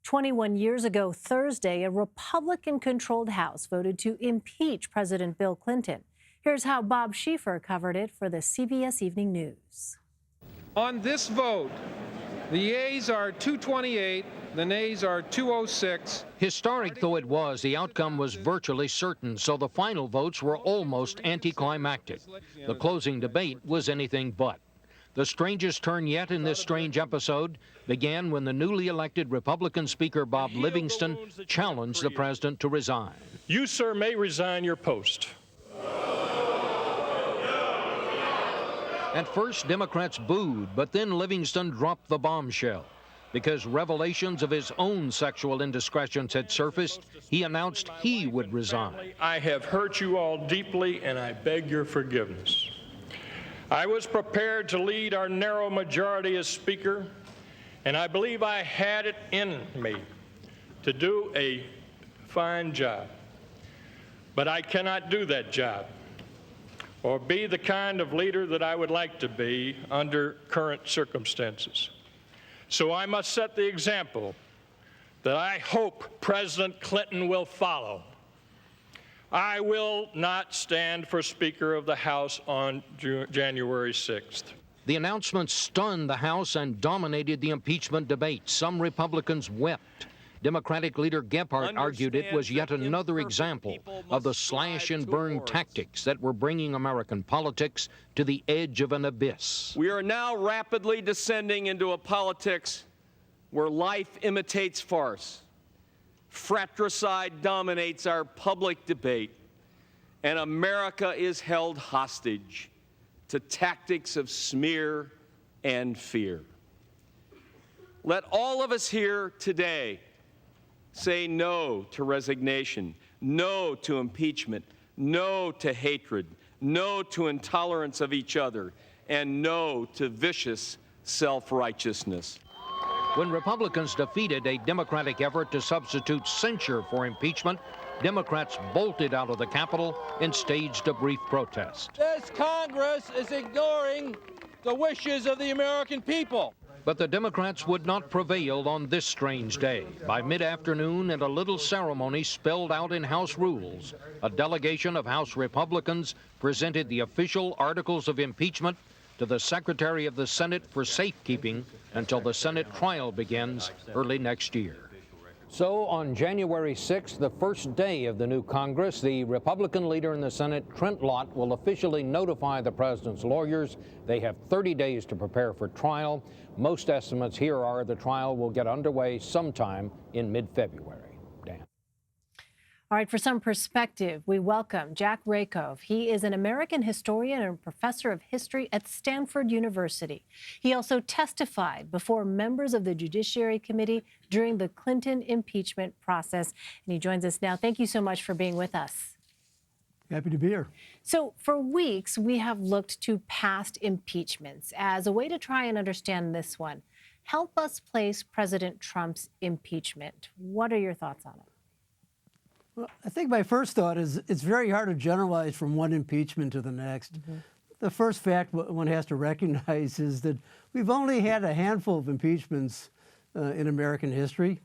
21 years ago Thursday, a Republican-controlled House voted to impeach President Bill Clinton. Here's how Bob Schieffer covered it for the CBS Evening News. On this vote, the yeas are 228, the nays are 206. Historic though it was, the outcome was virtually certain, so the final votes were almost anticlimactic. The closing debate was anything but. The strangest turn yet in this strange episode began when the newly elected Republican Speaker Bob Livingston challenged the president to resign. You, sir, may resign your post. At first, Democrats booed, but then Livingston dropped the bombshell. Because revelations of his own sexual indiscretions had surfaced, he announced he would resign. I have hurt you all deeply, and I beg your forgiveness. I was prepared to lead our narrow majority as Speaker, and I believe I had it in me to do a fine job. But I cannot do that job or be the kind of leader that I would like to be under current circumstances. So I must set the example that I hope President Clinton will follow. I will not stand for Speaker of the House on January 6th. The announcement stunned the House and dominated the impeachment debate. Some Republicans wept. Democratic leader Gephardt argued it was yet another example of the slash and burn tactics that were bringing American politics to the edge of an abyss. We are now rapidly descending into a politics where life imitates farce. Fratricide dominates our public debate, and America is held hostage to tactics of smear and fear. Let all of us here today say no to resignation, no to impeachment, no to hatred, no to intolerance of each other, and no to vicious self-righteousness. When Republicans defeated a Democratic effort to substitute censure for impeachment, Democrats bolted out of the Capitol and staged a brief protest. This Congress is ignoring the wishes of the American people. But the Democrats would not prevail on this strange day. By mid-afternoon, and a little ceremony spelled out in House rules, a delegation of House Republicans presented the official articles of impeachment to the Secretary of the Senate for safekeeping until the Senate trial begins early next year. So on January 6th, the first day of the new Congress, the Republican leader in the Senate, Trent Lott, will officially notify the president's lawyers. They have 30 days to prepare for trial. Most estimates here are the trial will get underway sometime in mid-February. Dan. All right, for some perspective, we welcome Jack Rakove. He is an American historian and professor of history at Stanford University. He also testified before members of the Judiciary Committee during the Clinton impeachment process, and he joins us now. Thank you so much for being with us. Happy to be here. So for weeks, we have looked to past impeachments as a way to try and understand this one. Help us place President Trump's impeachment. What are your thoughts on it? Well, I think my first thought is it's very hard to generalize from one impeachment to the next. The first fact one has to recognize is that we've only had a handful of impeachments in American history,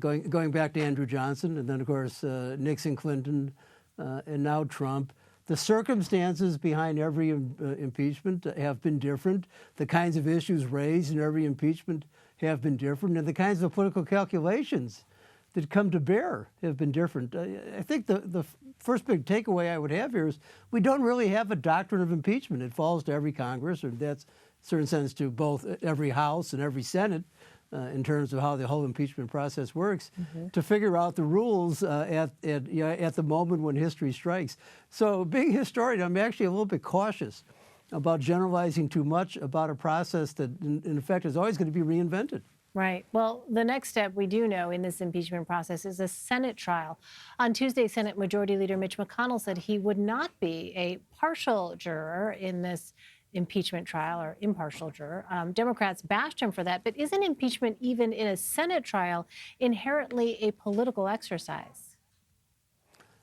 going back to Andrew Johnson, and then, of course, Nixon, Clinton, and now Trump. The circumstances behind every impeachment have been different. The kinds of issues raised in every impeachment have been different, and the kinds of political calculations that come to bear have been different. I think the first big takeaway I would have here is we don't really have a doctrine of impeachment. It falls to every Congress, or that's in a certain sense to both every House and every Senate in terms of how the whole impeachment process works, to figure out the rules at the moment when history strikes. So being a historian, I'm actually a little bit cautious about generalizing too much about a process that, in effect, is always going to be reinvented. Right. Well, the next step we do know in this impeachment process is a Senate trial. On Tuesday, Senate Majority Leader Mitch McConnell said he would not be a partial juror in this impeachment trial, or impartial juror. Democrats bashed him for that. But isn't impeachment, even in a Senate trial, inherently a political exercise?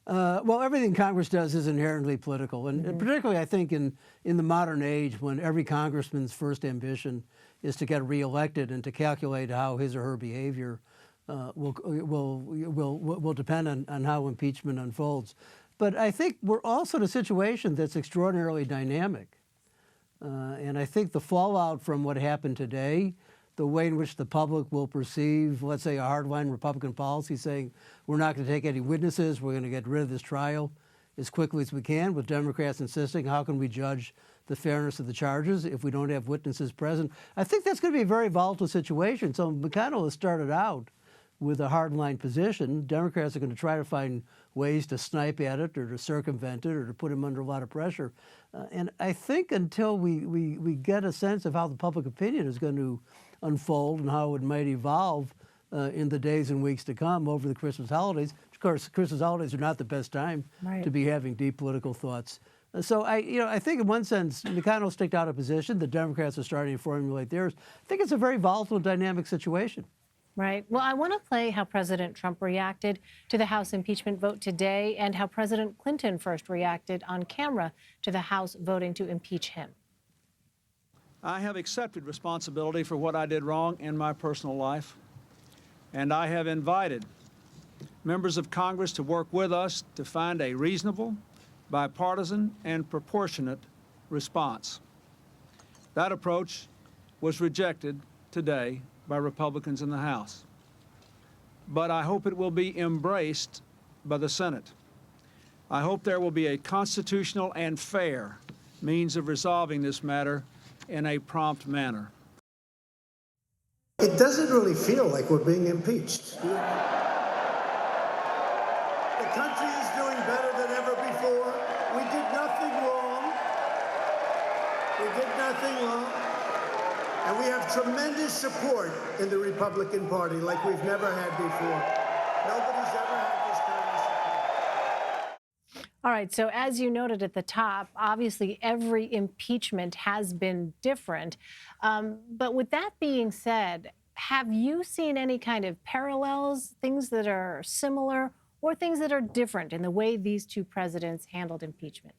Well, everything Congress does is inherently political, and particularly, I think, in the modern age, when every congressman's first ambition is to get reelected and to calculate how his or her behavior will depend on how impeachment unfolds. But I think we're also in a situation that's extraordinarily dynamic. And I think the fallout from what happened today, the way in which the public will perceive, let's say, a hardline Republican policy saying we're not going to take any witnesses, we're going to get rid of this trial as quickly as we can, with Democrats insisting how can we judge the fairness of the charges if we don't have witnesses present. I think that's going to be a very volatile situation. So McConnell has started out with a hardline position. Democrats are going to try to find ways to snipe at it or to circumvent it or to put him under a lot of pressure. And I think until we get a sense of how the public opinion is going to unfold and how it might evolve in the days and weeks to come over the Christmas holidays. Of course, Christmas holidays are not the best time to be having deep political thoughts. So I think in one sense, McConnell staked out a position. The Democrats are starting to formulate theirs. I think it's a very volatile, dynamic situation. Right. Well, I want to play how President Trump reacted to the House impeachment vote today and how President Clinton first reacted on camera to the House voting to impeach him. I have accepted responsibility for what I did wrong in my personal life, and I have invited members of Congress to work with us to find a reasonable, bipartisan, and proportionate response. That approach was rejected today by Republicans in the House, but I hope it will be embraced by the Senate. I hope there will be a constitutional and fair means of resolving this matter in a prompt manner. It doesn't really feel like we're being impeached. The country is doing better than ever before. We did nothing wrong. We did nothing wrong. And we have tremendous support in the Republican Party like we've never had before. Nobody's ever had this kind of support. All right, so as you noted at the top, obviously every impeachment has been different. But with that being said, have you seen any kind of parallels, things that are similar or things that are different in the way these two presidents handled impeachment?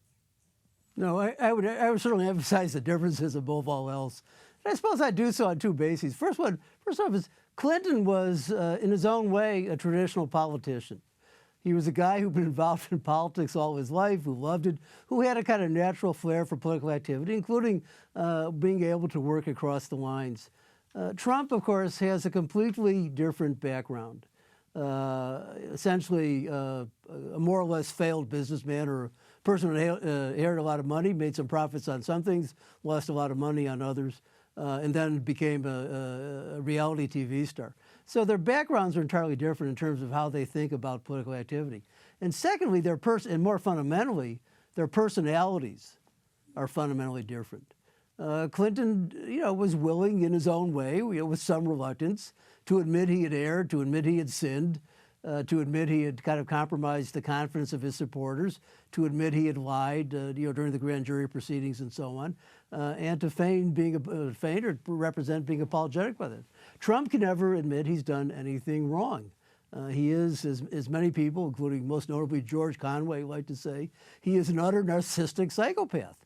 No, I would certainly emphasize the differences above all else. And I suppose I do so on two bases. First off is Clinton was, in his own way, a traditional politician. He was a guy who'd been involved in politics all his life, who loved it, who had a kind of natural flair for political activity, including being able to work across the lines. Trump, of course, has a completely different background. Essentially, a more or less failed businessman or a person who inherited a lot of money, made some profits on some things, lost a lot of money on others, and then became a reality TV star. So their backgrounds are entirely different in terms of how they think about political activity. And secondly, and more fundamentally, their personalities are fundamentally different. Clinton, was willing in his own way, with some reluctance, to admit he had erred, to admit he had sinned, to admit he had kind of compromised the confidence of his supporters, to admit he had lied, during the grand jury proceedings and so on, and to feign or represent being apologetic by that. Trump can never admit he's done anything wrong. He is, as many people, including most notably George Conway, like to say, he is an utter narcissistic psychopath.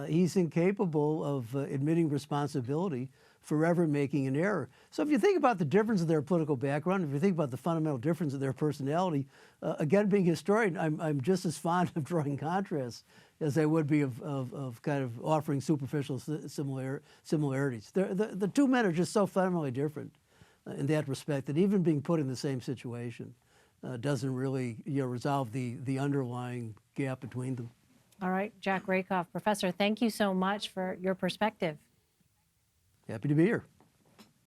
He's incapable of admitting responsibility for ever making an error. So if you think about the difference of their political background, if you think about the fundamental difference of their personality, again, being a historian, I'm just as fond of drawing contrasts as I would be of kind of offering superficial similarities. The two men are just so fundamentally different in that respect that even being put in the same situation doesn't really resolve the underlying gap between them. All right, Jack Rakove, Professor, thank you so much for your perspective. Happy to be here.